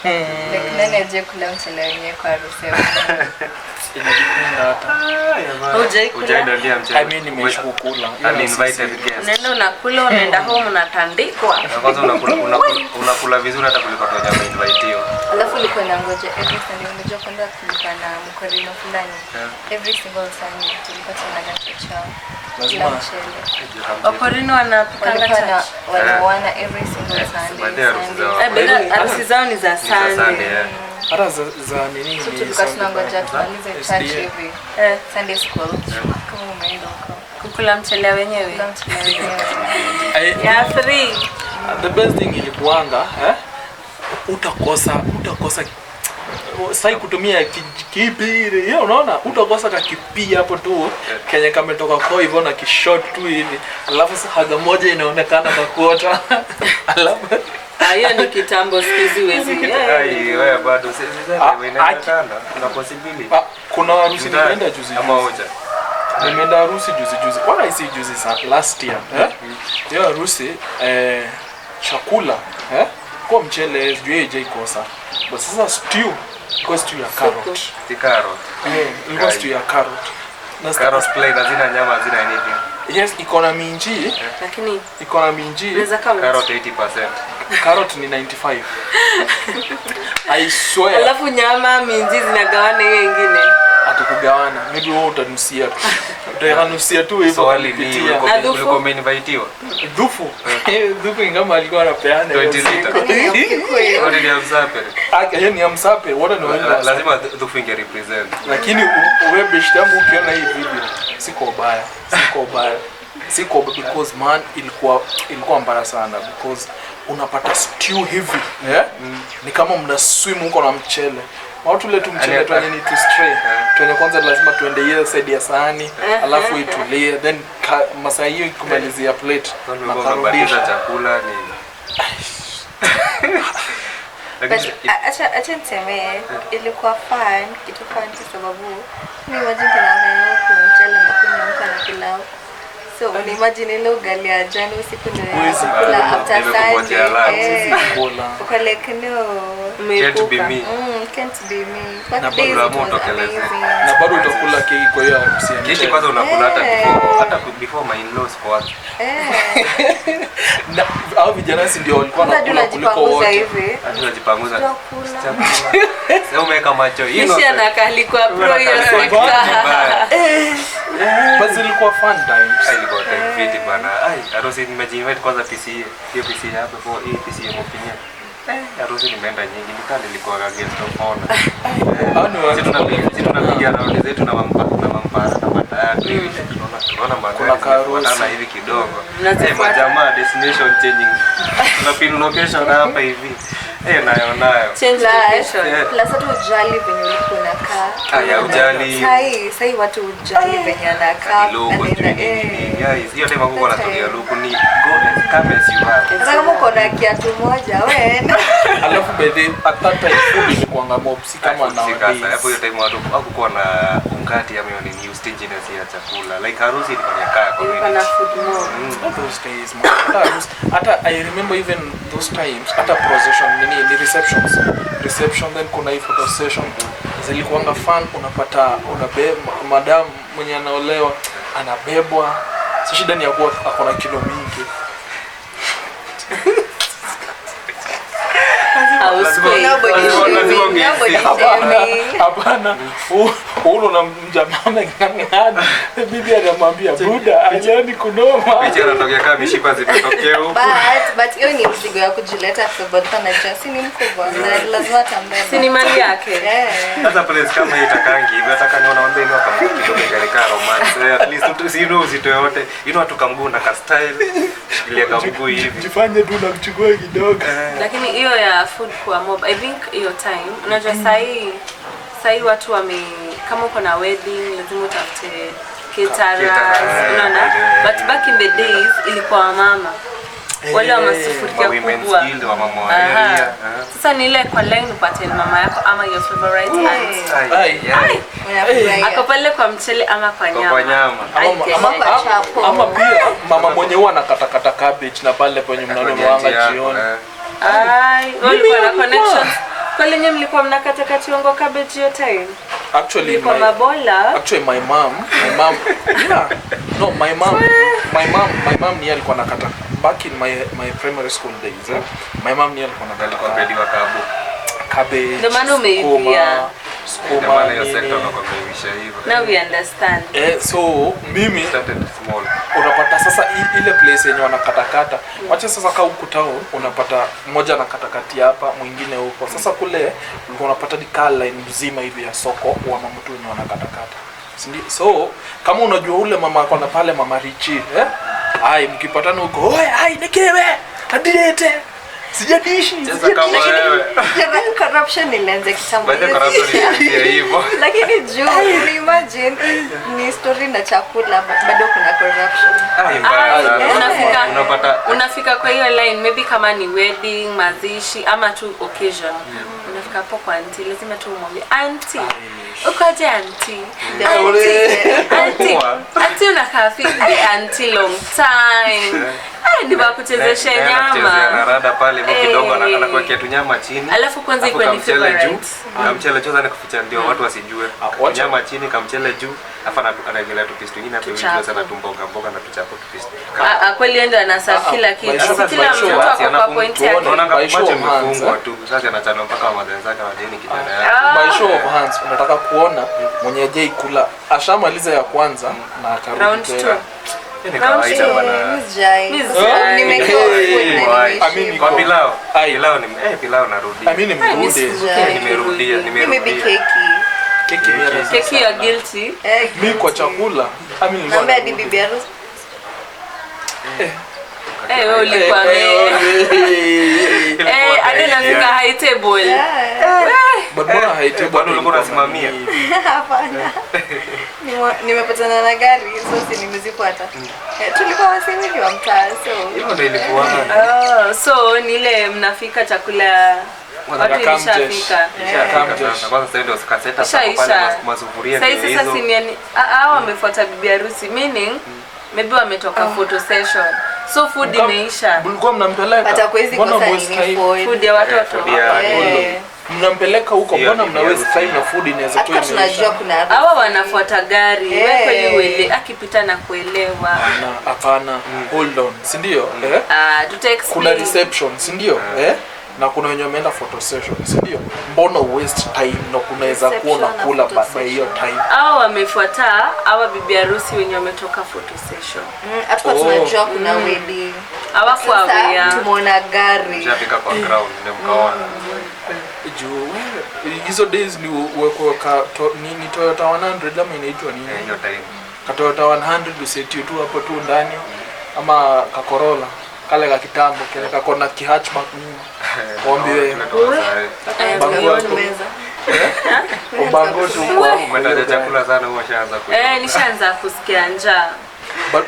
Nani aje kula mchele wenyewe kwa harusi yako? Inajipenda hata. Hujaenda mchele. Mimi nimeshukula. Uninvited guest. Unaenda unakula, unaenda home unatandikwa. Kwanza unakula vizuri hata kuliko watu wenye inviteio. Alafu ulikuwa unangoja every Sunday, unajua kwamba kulikuwa na mkorino fulani. Every single Sunday tulikuwa tunaenda chao. Lazima mchele. Wakorino wanapikanga church. Wanawana every single Sunday. Harusi zao ni za Sunday. Hata za nini ni tulikuwa tunangoja tumalize church hivi. Sunday school. Kama umeenda huko. Kukula mchele wenyewe. Ya free. The best thing ilikuanga, utakosa sai kutumia kipiri. Unaona? Utakosa kakipia hapo tu. Kenya kametoka kwa hivyo na kishot tu hivi. Alafu haga moja inaonekana kwa kuota. Alafu hiyo ni kitambo sikizi wezi. Wewe bado sasa inaenda kuna possibility. Kuna harusi nimeenda juzi. Ama hoja. Nimeenda harusi juzi. Wala si juzi sana last year. Hiyo harusi chakula kwa mchele sijui je ikosa. But sasa stew ya carrot. Si carrot. Ilikuwa stew ya carrot. Na carrot plain hazina nyama hazina nini. Yes, iko na minji. Lakini iko na minji. Unaweza count. Carrot 80%. Carrot ni 95. I swear. Alafu nyama minji zinagawana hiyo nyingine. Hatukugawana. Maybe wewe utanusia tu. Utanusia tu hivyo. Swali ni ulikuwa umeinvitiwa. Dhufu. Dhufu ingama alikuwa anapeana 20 lita. Wale ni amsape. Yeye ni amsape. Wote ni wale. Lazima dhufu inge represent. Lakini wewe beshtamu ukiona hii video siko baya because man ilikuwa mbaya sana because unapata stew hivi ni kama mna swim huko na mchele. Watu letu mchele tu ni to stray. Tuone kwanza lazima tuende hiyo side ya sahani alafu itulie then masaa hiyo ikumalizia plate na karudisha chakula ni acha niseme ilikuwa fun kitu fun kwa sababu ni imagine tunaangalia kwa mchele na kunywa na pilau. So imagine ile ugali ya jana usiku ndio kula after Sunday. Ukale kino can't be me. Can't be me. Na bado utakula keki kwa hiyo harusi. Keki kwanza unakula hata before my in-laws kwa watu. Na hao vijana si ndio walikuwa wanakula kuliko wote. Tunajipanguza. Sasa umeweka macho. Kisha anakali kwa pro hiyo sekta. Basi ilikuwa fun times. Ilikuwa time fiti bana. Harusi nimejinvite kwanza PCA. Hiyo PCA hapo kwa hii PCA mpinya. Harusi nimeenda nyingi nikali nilikuwa guest of honor. Sisi tunapiga raundi zetu na mampara na matayari. Tunaona magari hivi kidogo. Majamaa destination changing. Tunapin location hapa hivi. Nayo. Change location. Plus watu ujali venye ulikuwa unakaa. Ya ujali. Sai watu ujali venye anakaa. Hiyo time hapo na tabia luku ni go as come as you are. Sasa kama uko na kiatu moja wewe. Alafu bedhe atata food ilikuwa ngamo kama na hapo hiyo time watu hakukuwa na ungati ya mioni ni stinginess ya chakula. Like harusi ilikuwa kaa kwa hiyo na food more. Those days hata I remember even those times hata procession ni reception then kuna hii photo session zilikuwa fun. Unapata unabeba madam mwenye anaolewa anabebwa. Si shida ni yakuwa akona kilo mingi. Hapana. Ulo na mjamame ngangani. Bibi anamwambia buda ajani kunoma. Picha inatokea kama mishipa zimetokea huko. But hiyo ni mzigo ya kujileta kwa sababu tunajua si ni mkubwa na lazima tambea. Si ni mali yake. Sasa place kama hii itakangi hivi nataka niona wambe ni kama kidogo kalika romance. At least tusino uzito yote. Tukamguu na ka style. Ile kamguu hivi. Jifanye tu na kuchukua kidogo. Lakini hiyo ya food kwa mob I think hiyo time unajua sai watu kama uko na wedding lazima utafute caterers unaona but back in the days ilikuwa mama wale wa masufuria kubwa sasa ni ile kwa line upate mama yako ama your favorite aunt akapale kwa mchele ama kwa nyama ama pia mama mwenye huwa anakatakata cabbage na pale kwenye mnano mwanga jioni. Walikuwa na connections Kwa lenye mlikuwa mnakata kationgo cabbage hiyo time? Actually Kwa mabola. Actually my mom yeah. No, my mom ni alikuwa nakata back in my primary school days. My mom ni alikuwa nakata Alikuwa pediwa kabu. cabbage. Ndio maana umeivia. Ndio maana hiyo sector unakuwa umeivisha hivyo. Now we understand. So mimi Started small. unapata sasa ile place yenye wanakatakata. Wacha sasa kaa huku town unapata mmoja anakatakati hapa, mwingine huko. Sasa kule ulikuwa unapata ni car line mzima hivi ya soko wa mama tu wenye wanakatakata. So kama unajua ule mama akona pale mama Richi, ai mkipatana huko, "Oi, ai nikewe, kadilete." Sijadishi. Corruption ilianza kitambo. Baada corruption ilianza hivyo. Lakini juu imagine ni story na chakula bado kuna corruption. Unafika kwa hiyo line maybe kama ni wedding, mazishi ama tu occasion. Unafika hapo kwa auntie lazima tu umwambie auntie. Ukoje auntie? Auntie unakaa fiti. Auntie long time. Ni bakuchezesha nyama. Narada pale mimi kidogo anakuwa kiatu nyama chini. Alafu kwanza iko ni favorite. Na mchele choza nikuficha ndio watu wasijue. Nyama chini kamchele juu, afa anaangalia tu piece nyingine hapo hivi sana mboga na tuchapo tu piece. Kweli ndio anaserve kila kitu. Kila mtu ako kwa point yake. Unaona macho yamefungwa tu. Sasa anachana mpaka madeni zake na deni kijana. By show of hands unataka kuona mwenye je ikula ashamaliza ya kwanza na akarudi tena. Ni kawaida bwana. Kwa pilau. Pilau narudi. Nimerudia. Keki ya guilty. Mimi kwa chakula. Naomba hadi bibi harusi. Wewe ulikuwa hadi nafika high table. Bado high table bado ulikuwa unasimamia. Hapana. Nimepatana na gari sasa nimezifuata. Tulikuwa wasemi wa mtaa so. Hiyo ndio ilikuwa. So ni ile mnafika chakula watu ilishafika. Kwanza sasa ndio sikaseta pale masufuria hizo. Sasa si hao wamefuata bibi harusi meaning maybe wametoka photo session. So food imeisha. Mlikuwa mnampeleka. Hata kwezi kosa food ya watoto. Mnampeleka huko, mbona mna waste time na food inaweza kuwa imeisha. Tunajua kuna hawa wanafuata gari. Wewe kweli uele akipita na kuelewa. Hapana, hold on, si ndio? Kuna reception, si ndio? Na kuna wenye wameenda photo session, si ndio? Mbona waste time na kunaweza kuwa unakula by hiyo time? Hao wamefuata hawa bibi harusi wenye wametoka photo session. Hata tunajua kuna wedding. Hawakuwa aware. Tumeona gari. Jafika kwa ground ndio mkaona. Hizo days ni nini Toyota 100 ama inaitwa nini? Hiyo time. Ka Toyota 100 useti tu hapo tu ndani ama ka Corolla kale ka kitambo kile kako na hatchback nyuma. Waambiwe Ubango tu kwa umetaja chakula sana huwa shaanza kuja. Nishaanza kusikia njaa. But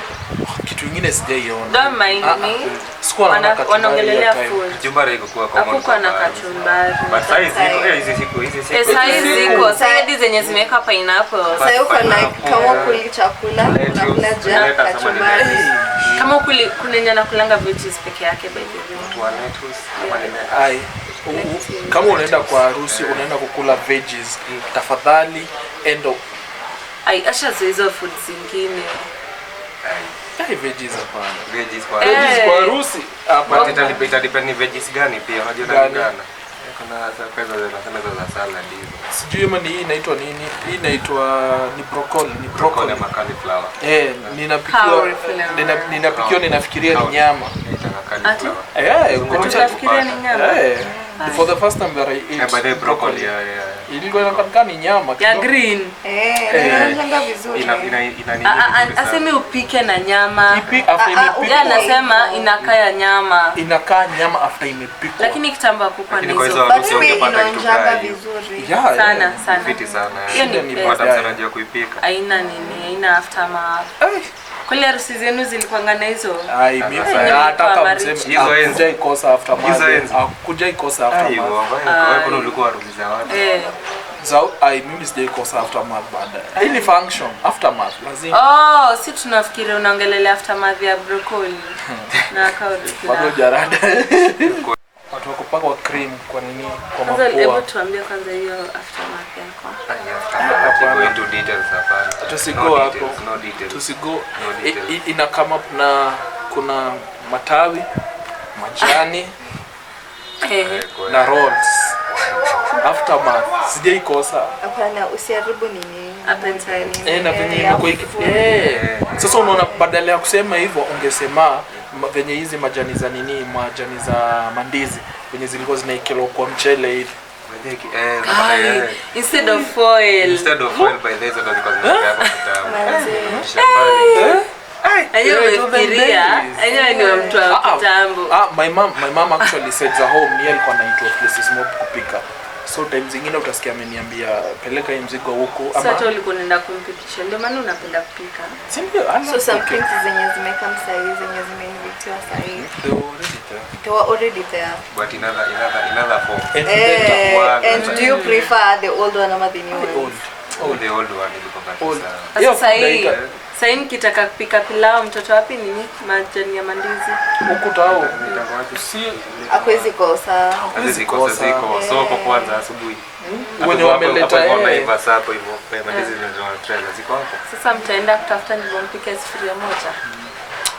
kitu kingine sijaiona. Don't mind me. Sikuwa na wanaongelelea food. Kachumbari iko kwa common. Hakukuwa na kachumbari. But hizi siku ziko. Side zenye zimeweka pineapple. Sasa uko like kama kuli chakula unakula jana kachumbari. Kama kunenya na kulanga veggies peke yake by the way. Kama unaenda kwa harusi unaenda kukula veggies, tafadhali endo. Asha hizo food zingine. Veggies hapana. Veggies kwa harusi hapa depend ni veggies gani pia unajua gani. Kuna pesa za salad hizo. Sijui kama hii inaitwa nini? Hii inaitwa ni broccoli na cauliflower. Ninapikiwa ninafikiria ni nyama. Unafikiria ni nyama? For the first time that I ate but broccoli ilikuwa inakaa ni nyama ya green. Inaonja vizuri. Asemi upike na nyama. After anasema inakaa ya nyama. Inakaa nyama after imepikwa. Lakini kitambo hakukuwa na hizo. Inaonja vizuri. Sana. Fiti sana. Hiyo ni madam anajua kuipika. Haina aftermath. Kule harusi zenu zilikuwa na hizo. Mimi nataka mseme hizo enzi ikosa aftermath. Akuja ikosa aftermath. Kuna ulikuwa harusi za watu. Mimi sijaikosa aftermath baada. Hii ni function aftermath lazima. Si tunafikiria unaongelelea aftermath ya broccoli na kauri. Bado jarada. Watu wako kupakwa cream kwa nini kwa Kwanza hebu mapua. tuambie kwanza hiyo aftermath yako. Go into details hapana. Tusigo hapo. No details. Tusigo. No details. Ina come up na kuna matawi, majani na rolls. Aftermath sijaikosa. Hapana, usiharibu nini. Appetite. Na venye imekuwa sasa unaona badala ya kusema hivyo ungesema venye hizi majani za nini, majani za mandizi venye zilikuwa zinaikelewa kwa mchele hivi. Instead of foil. By this ndo ziko zinakaa kwa kitabu. Ayo umefikiria, ayo ni wa mtu wa kitambo. My mom actually said za home ni alikuwa anaitwa places mob kupika. So time zingine utasikia ameniambia peleka hii mzigo huko ama sasa ulikuwa unaenda kumpikisha, ndio maana unapenda kupika. Si ndio? So some things zenye zimeka msaizi zenye zimeinvitiwa sahihi. They were already there. But in other form. And do you prefer the old one or the new one? The old one ilikuwa kabisa. Sasa nikitaka kupika pilau mtoto wapi nini? Majani ya mandizi. Huko tao. Si akwezi kosa. Ziko. So kwa kwanza asubuhi. Wenye wameleta Naiva hapo hivyo. Mandizi zinazo trailer ziko hapo. Sasa mtaenda kutafuta ndivyo mpike sufuria moja.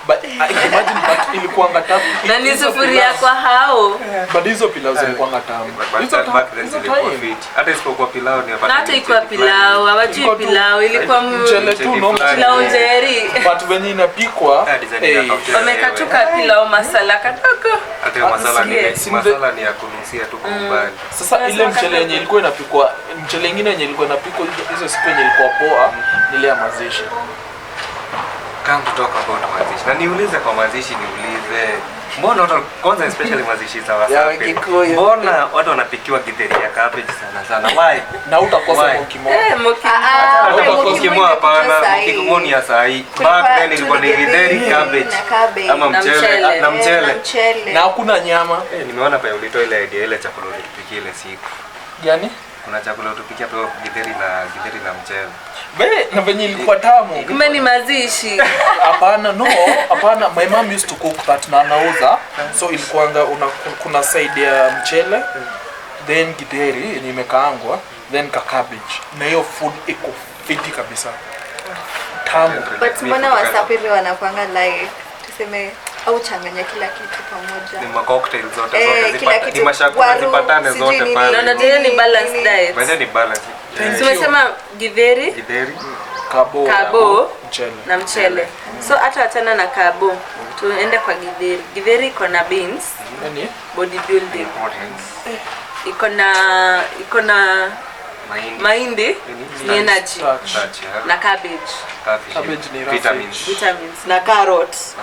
But imagine but ilikuwa ngatamu. Na ni sufuria kwa hao. But hizo pilau zilikuwa ngatamu. Hizo back then zilikuwa fit. Hata isipokuwa pilau ni hapa. Hata ilikuwa pilau, hawajui pilau, ilikuwa mchele tu no pilau njeri. But venye inapikwa wamekatuka pilau masala kadogo. Hata masala ni ya kunusia tu kwa umbali. Sasa ile mchele yenye ilikuwa inapikwa, mchele nyingine yenye ilikuwa inapikwa hizo siku yenye ilikuwa poa ni ile ya mazishi. Kama kutoka kwa mazishi. Na niulize kwa mazishi mbona watu kwanza especially mazishi za Wasafi. Mbona watu wanapikiwa githeri ya cabbage sana. Why? Na utakosa mokimo. Mokimo hapana, mokimo ni ya sahi. Back then ilikuwa ni githeri cabbage ama mchele na mchele. Na hakuna nyama. Nimeona pale ulitoa ile idea ile chakula ulipikia ile siku. Gani? Kuna chakula utupikia tu githeri na mchele. Na venye ilikuwa tamu. Kumbe ni mazishi. Hapana, my mom used to cook that na anauza. So ilikuanga kuna side ya mchele, then githeri yenye imekaangwa, then cabbage. Na hiyo food iko fiti kabisa. Tamu. But mbona Wasapiri wanakuanga like tuseme au changanya kila kitu pamoja. Ni cocktail zote zipatane, ni mashakula zipatane zote pale. Na ndio ni balanced diet. Basi ni balance. Tumesema githeri, kabo na mchele. So hata achana na kabo, tuende kwa githeri. Githeri iko na beans, bodybuilding. Iko na mahindi, ni energy. Na cabbage ni vitamins na carrots.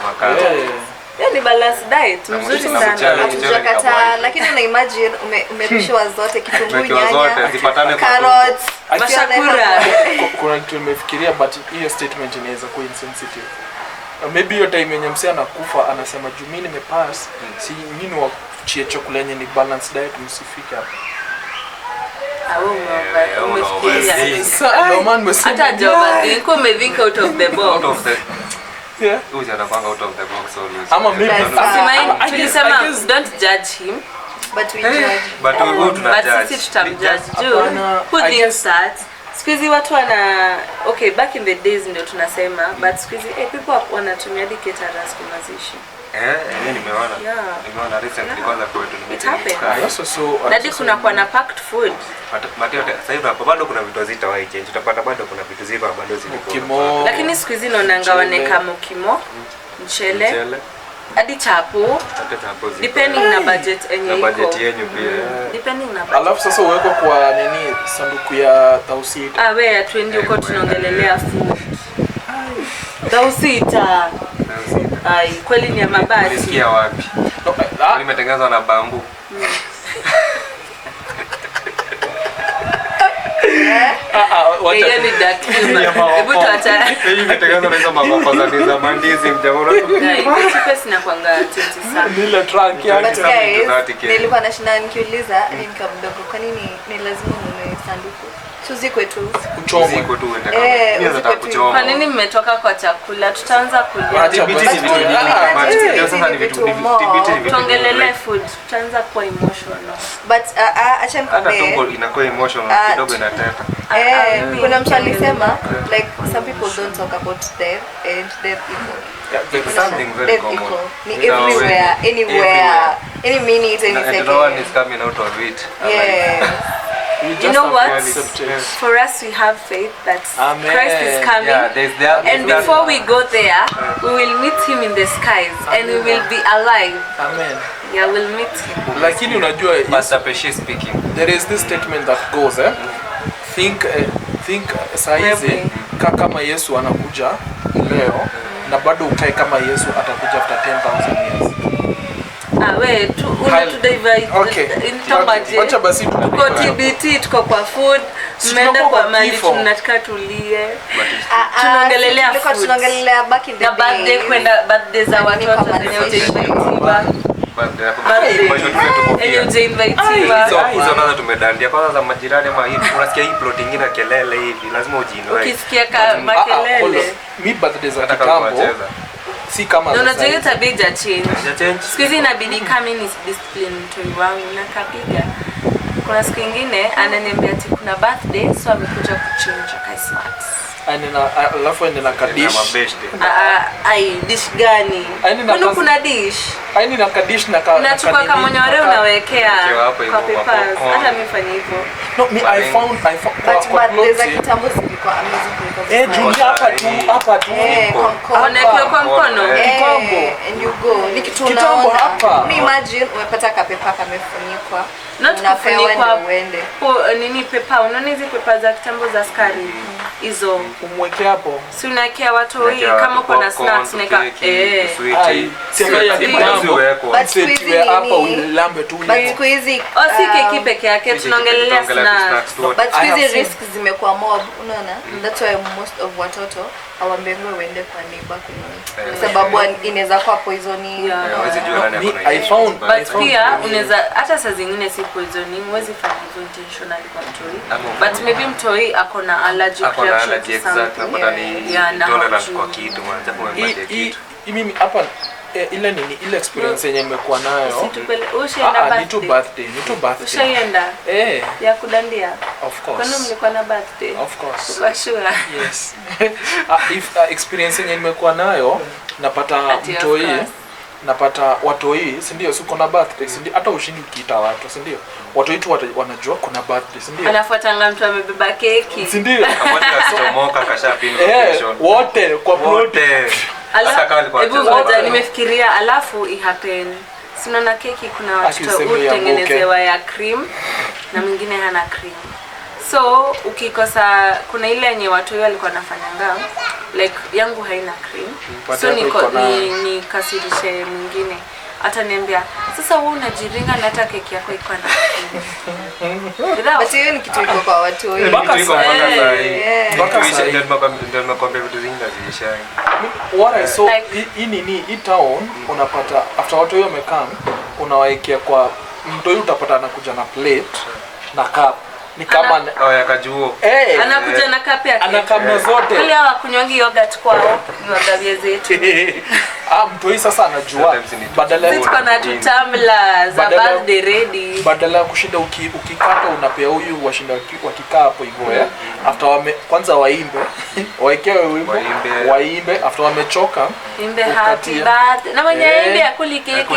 Ni balanced diet mzuri sana. Hatujakataa, lakini una imagine umerushiwa zote kitunguu, nyanya, zipatane carrots, mashakura. Kuna kitu nimefikiria but hiyo statement inaweza kuwa insensitive. Maybe hiyo time yenye msee anakufa anasema juu mimi nimepass, si nyinyi wa chia chakula yenye ni balanced diet msifike hapo. Hata job niko think out of the box. Yeah. Uja anapanga out of the box always. Ama maybe tulisema don't judge him. But we judge. But we go to judge. Sisi tutamjudge juu. Who thinks that? Squeezy watu wana back in the days ndio tunasema but squeezy people wanatumia caterers kwa mazishi. Nimeona. Nimeona recently kwanza kwetu nimeona. Nadi kuna kwa na packed food. Mateo sasa hivi hapo bado kuna vitu zita wai change. Utapata bado kuna vitu ziko bado ziko. Lakini squeezy naonanga waneka mokimo, mchele. Hadi chapo. Depending na budget yenye iko. Na budget yenyu pia. Depending na budget. Alafu sasa uweko kwa nini sanduku ya 1000. Wewe tuende huko tunaongelelea food. 1000. Ai, kweli ni ya mabati. Nisikia wapi? Nimetengenezwa na bambu. Hiyo ni dark humor. Hebu tuacha. Hivi tangazo hizo mambo za mandizi mjamoro. Hiyo pesa inakuanga 20 sana. Nile track yake. But guys, nilikuwa nashinda nikiuliza nika mdogo kwa nini ni lazima ununue sanduku? Suzi kwetu. Kuchoma. Ziko tu endeka. Mimi nataka kuchoma. Kwa nini mmetoka kwa chakula? Tutaanza kulia. Acha Tibiti ni vitu nyingi. Ndio sasa ni vitu tibiti ni vitu. Tuongelele food. Tutaanza kuwa emotional. But acha Hata nikwambie. tumbo inakuwa emotional kidogo inateta. Kuna mtu alisema like some people don't talk about death and death equal. There's something very Death common. equal. Ni everywhere, anywhere, any minute, any And no one is second. coming out of it. Yeah. We You just know have what? to accept it. For us, we have faith that Amen. Christ is coming. Yeah, there's that. And before we go there, we will meet him in the skies and we will be alive. Amen. Yeah, we'll meet him. Lakini unajua Pastor Peshe speaking. there is this statement that goes think saa hizi kama Yesu anakuja leo na bado ukae kama Yesu atakuja after 10,000 years. We to divide Okay. Wacha basi tuko TBT, tuko kwa food, mmeenda kwa mali tunataka tulie. Tunaongelelea Tulikuwa food. tunaongelelea back in the Na birthday days. kwenda birthday za watoto zenye hujainvitiwa. Yenye hujainvitiwa. Hizo nazo tumedandia kwanza za majirani ama hivi unasikia hii plot nyingine kelele hivi lazima ujiinue. Ukisikia makelele. Mi birthday za Hata kama kitambo unacheza. si kama Na za unajua hiyo sasa. tabia ija change. Ya change. Siku hizi inabidi kama mimi ni discipline mtoi wangu na kapiga. Kuna siku nyingine ananiambia ati kuna birthday so amekuja kuchinja kai smart. Alafu ende na Na kadish. mabeshte. Ai dish gani? Yaani na Kwani kazi- kuna dish? Aini na kadish na Unachukua kanini, kamonyore mpaka- unawekea Ukiwa hapo hivyo kwa papers. popcorn. Hata mimi fanya hivyo. No, me I found But kwa birthday za ploti. kitambo zilikuwa amazing kuliko za sasa. Juu hapa tu. Kwa mkono. Wanaekewa kwa mkono. Kitambo. And you go. Ni kitu Kitambo unaona. hapa. Me imagine umepata kapepa kamefunikwa. Not Unapewa kufunikwa ndio uende. nini pepa. Unaona hizi pepa za kitambo za skari hizo. Umweke hapo. Si unaekea watu hii kama uko na snacks neka Ai, sema ya Sweet. kitambo. But siku hizi Setiwe hapa nini? ulambe tu. But siku hizi Si keki peke yake tunaongelelea snacks. but siku I have hizi seen- risks zimekuwa mob, unaona? That's why most of watoto hawambiwi uende kwa neighbor kununua. Kwa sababu inaweza kuwa poisoning. Yeah. I found But pia unaweza hata saa zingine si poisoning, huwezi fanya hivyo intentionally kwa mtoi. But maybe mtoi ako na allergic Ako na reaction allergy to exact something. napata ni Yeah, na tolerance hajui. kwa kitu mwanza kumpatia kitu. mimi hapa ile nini ile experience yenye nimekuwa nayo. Situpele ushaenda Ni tu birthday. birthday. Ushaenda ya kudandia. Of course. Kwani mlikuwa na birthday? Of course. Kwa sure. Yes. Experience yenye nimekuwa nayo napata Ati of mtoi course. napata watoi si ndio, si kuna birthday si ndio, hata ushindi ukiita watu si ndio, watoi tu wanajua kuna birthday si ndio, Anafuatanga mtu amebeba keki. si ndio. Kamoja kastomoka kashapin location. Wote kwa plot. Wote. Hata kama alikuwa Hebu anacheza ngoja bado. nimefikiria alafu ihappen. Sinaona keki kuna watoto Akisema ya utengenezewa ya cream na mwingine hana cream. So ukikosa kuna ile yenye watu wao walikuwa wanafanyanga like yangu haina cream. But So yako niko iko na- ni kasirishe mwingine. Hata niambia sasa wewe unajiringa na hata keki yako iko na cream. But hiyo ni kitu iko kwa watu wengi. Mpaka Kitu iko mpaka saa hii. Yeah. Mpaka Kitu saa hii. ndio nimekwambia vitu zingine haziishai. What I saw Like- hii town unapata after watu hiyo wamekaa unawaekea kwa mtoi, utapata anakuja na plate na cup ni kama Oh ya kajuo. Anakuja na kapi yake. anakamna zote. Kule hawakunywangi yogurt kwao, ni wagavia zetu. Mtoi sasa anajua Sometimes ni badala Sisi tuko na tutamla za Badala- birthday ready. badala ya kushinda ukikata unapea huyu washinda wakikaa hapo hivyo after kwanza waimbe waekewe wimbo Waimbe. waimbe after wamechoka Imbe happy ukatia. birthday. Na mwenye imbe akuli keki.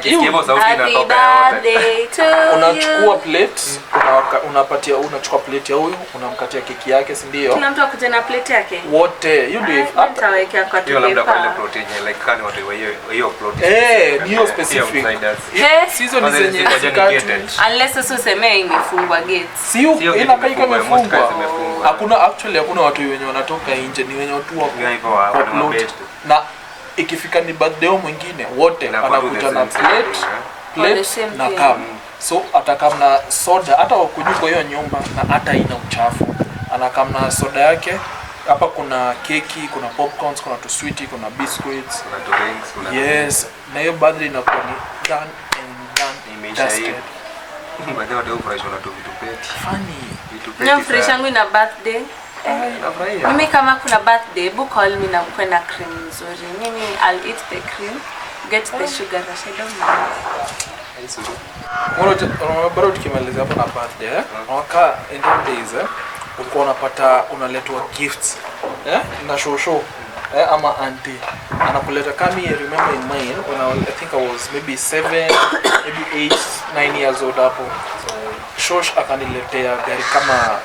Kisikivo sauti Happy inatoka yote. birthday to unachukua you. plate unachukua plate ya huyu unamkatia keki yake si ndio, Kila mtu akuje na plate yake. wote you do hata Nitawekea kwa Hiyo labda kwa ile tupepa. protein like kani watu wa hiyo plot. ni hiyo specific Outsiders. season Kwanza zenye ziko zikati gated. Unless sasa useme imefungwa gates. sio Sio inakaa kama imefungwa, imefungwa. most zimefungwa. Hakuna watu wenye wanatoka nje, ni wenye watu wako Ni hivyo kwa wana plot. mabest. Na ikifika ni birthday mwingine wote Inakuwa tu anakuja the na same thing, plate the plate same na thing. cup. So atakamna soda hata wakunywa kwa hiyo nyumba na hata ina uchafu anakam na soda yake. Hapa kuna keki, kuna popcorns, kuna tuswiti, kuna biscuits, kuna drinks, kuna yes. Na hiyo birthday inakuwa ni done and done. Imeisha hivi. Baadaye ndio ufurahisho na vitu peti. Funny. Na fresh yangu ina birthday. Nafurahia. Mimi kama kuna birthday, book call me na kwenda cream nzuri. Mimi I'll eat the cream, get the sugar rush. I don't know. Bado tukimaliza hapo na birthday, waka in those days ulikuwa unapata unaletwa gifts na shosho ama auntie anakuleta kama I remember in mine when I think I was maybe 7 maybe 8 9 years old hapo. Shosh akaniletea gari kama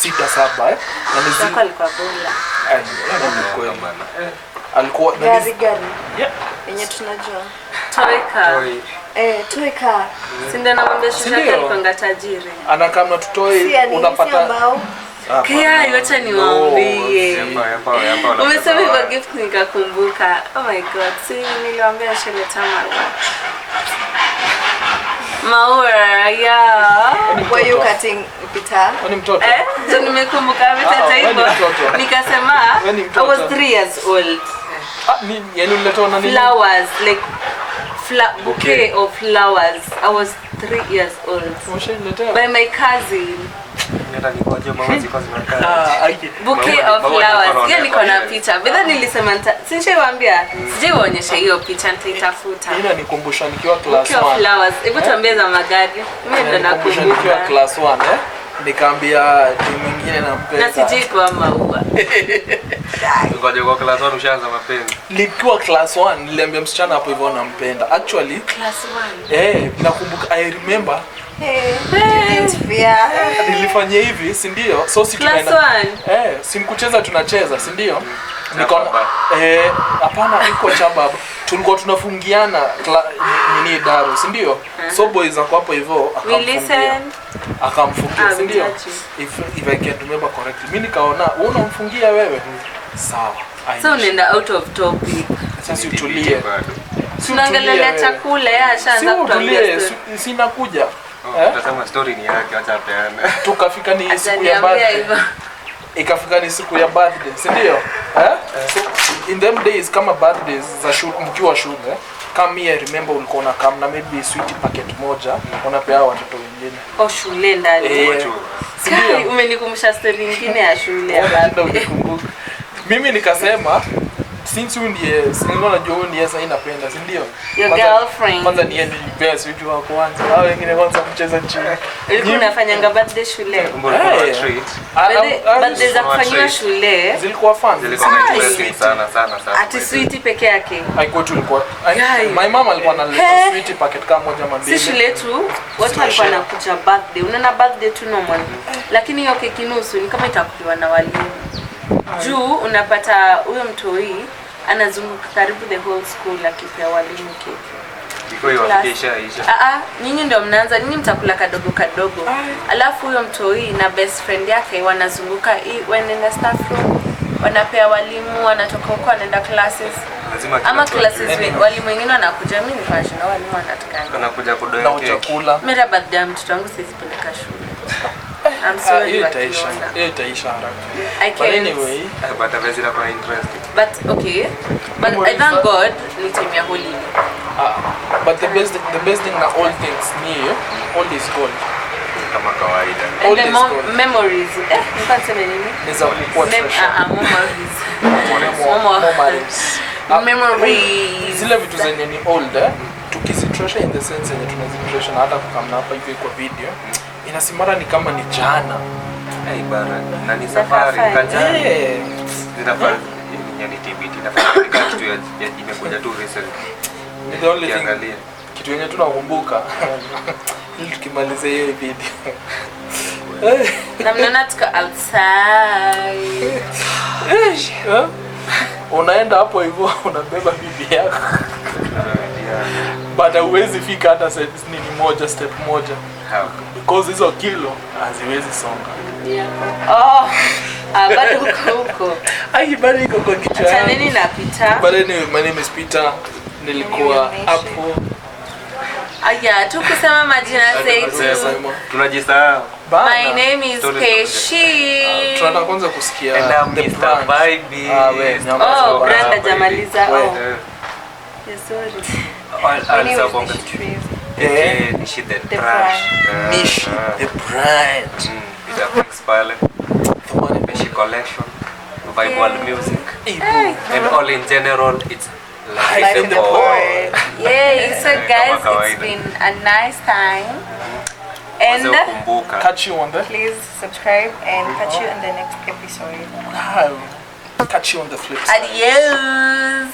6-7 na Sasa alikuwa bola. Alikuwa Gari. yeah, Yenye tunajua. Toy car. Sinda na mwambia shosha alikuwa tajiri. anakamna tutoi unapata Kia yote niwaambie. Umesema hivyo gift nikakumbuka. Oh my god, si niliwaambia shule tama. Maua, yeah. Were you cutting pita? Ni mtoto. So nimekumbuka hata hivyo. Nikasema I was 3 years old. Ni yani uliletwa na nini? Flowers, like bouquet of flowers. I was 3 years old. By my cousin. Bouquet of flowers. Hiyo niko na picha. Bidha nilisema sinishawaambia. Sijaonyesha hiyo picha nitaitafuta. Ina nikumbusha nikiwa class 1. Bouquet of flowers. Hebu tuambie za magari. Mimi ndo nakumbuka. Nikiwa class 1 nikaambia timu nyingine nampenda. Na sijui kwa maua. Ngoja kwa class 1 ushaanza mapenzi. Nikiwa class 1 niliambia msichana hapo hivyo nampenda. Actually class 1. Nakumbuka I remember nilifanya hivi, si ndio? So si tunaenda si mkucheza tunacheza, si ndio? Nikaona hapana iko chababa. Tulikuwa tunafungiana nini daro, si ndio? So boys wako hapo hivyo akamfungia, si ndio? If I can remember correctly. Mimi nikaona wewe unamfungia wewe. Sawa. So unaenda out of topic. Sasa utulie. Tunaangalia chakula ashaanza kutuambia story. Sina kuja. Tutasema story ni yake, acha apeane. Tukafika ni siku ya birthday. Ikafika ni siku ya birthday, si ndio? So in them days kama birthdays za shule mkiwa shule, kama I remember ulikuwa na kama maybe sweet packet moja unapea watoto wengine. Kwa shule ndani. Kai umenikumbusha story nyingine ya shule ya birthday. Mimi nikasema since you ndiye singo na Joe ndiye sasa inapenda, si ndio? Your girlfriend. Kwanza niye nilipea sweet wa kwanza. Hao wengine kwanza mcheza chini. Ulikuwa unafanyanga birthday shule? Birthday za kufanywa shule zilikuwa fun. Zilikuwa interesting sana. Ati sweet peke yake. Haikuwa tu ilikuwa. My mom alikuwa analeta sweet packet kama moja mambili. Si shule tu, watu walikuwa wanakuja birthday. Unaona birthday tu normal. Lakini hiyo keki nusu ni kama itakuliwa na walimu. Juu unapata huyo mtoi anazunguka karibu the whole school akipea walimu keki. Iko hiyo hakikisha. Nyinyi ndio mnaanza, nyinyi mtakula kadogo kadogo. Alafu huyo mtoi na best friend yake wanazunguka wanaenda staff room, wanapea walimu, wanatoka huko wanaenda classes. Ama classes walimu wengine wanakuja, mimi ni fashion na walimu wanataka. Wanakuja kudoa keki. Mimi baada ya mtoto wangu siwezi peleka shule. I'm sorry itaisha haraka. But anyway, but avazira kwa interesting. But okay. But I thank God ni time ya holiday. But the best thing na all things ni all is gold. Kama kawaida. And the memories. Nikasema nini? Niza kuwa memories. Zile vitu zenye ni old tukizitreasure in the sense yenye tunazitreasure hata kukamna hapa hivi kwa video. Inasimara ni kama ni jana. Bana na ni safari kajana. Zinafanya yani TBT nafanya kitu imekuja tu recent. The only thing kitu yenye tunakumbuka ili tukimaliza hiyo video. Na mnaona tuka outside. Unaenda hapo hivyo unabeba bibi yako. But huwezi fika hata nini moja step moja. How? Because hizo kilo haziwezi songa. Bado huko. Bado iko kwa kichwa. Acha nini na Peter? But anyway, my name is Peter. Nilikuwa hapo. Aya, tu kusema majina zetu. Tunajisahau. My name is Keshi. Tunataka kwanza kusikia And I'm the Mr. brand. Vibe. We, nyama Oh, brand hajamaliza. Oh. Eh, Yeah, sorry. My name also is bonga. Nishi Trees. Nishi the The trash. Nishi, the brand. Ita fix pale. The money Nishi collection. Vibe world music. Ibu. And all in general, it's Life life in in the the boy. Yeah, so guys, it's kawaida. been a nice time. And And kumbuka. Catch you on the Please subscribe and catch you in the next episode. wow. Catch you on the flip side. adios.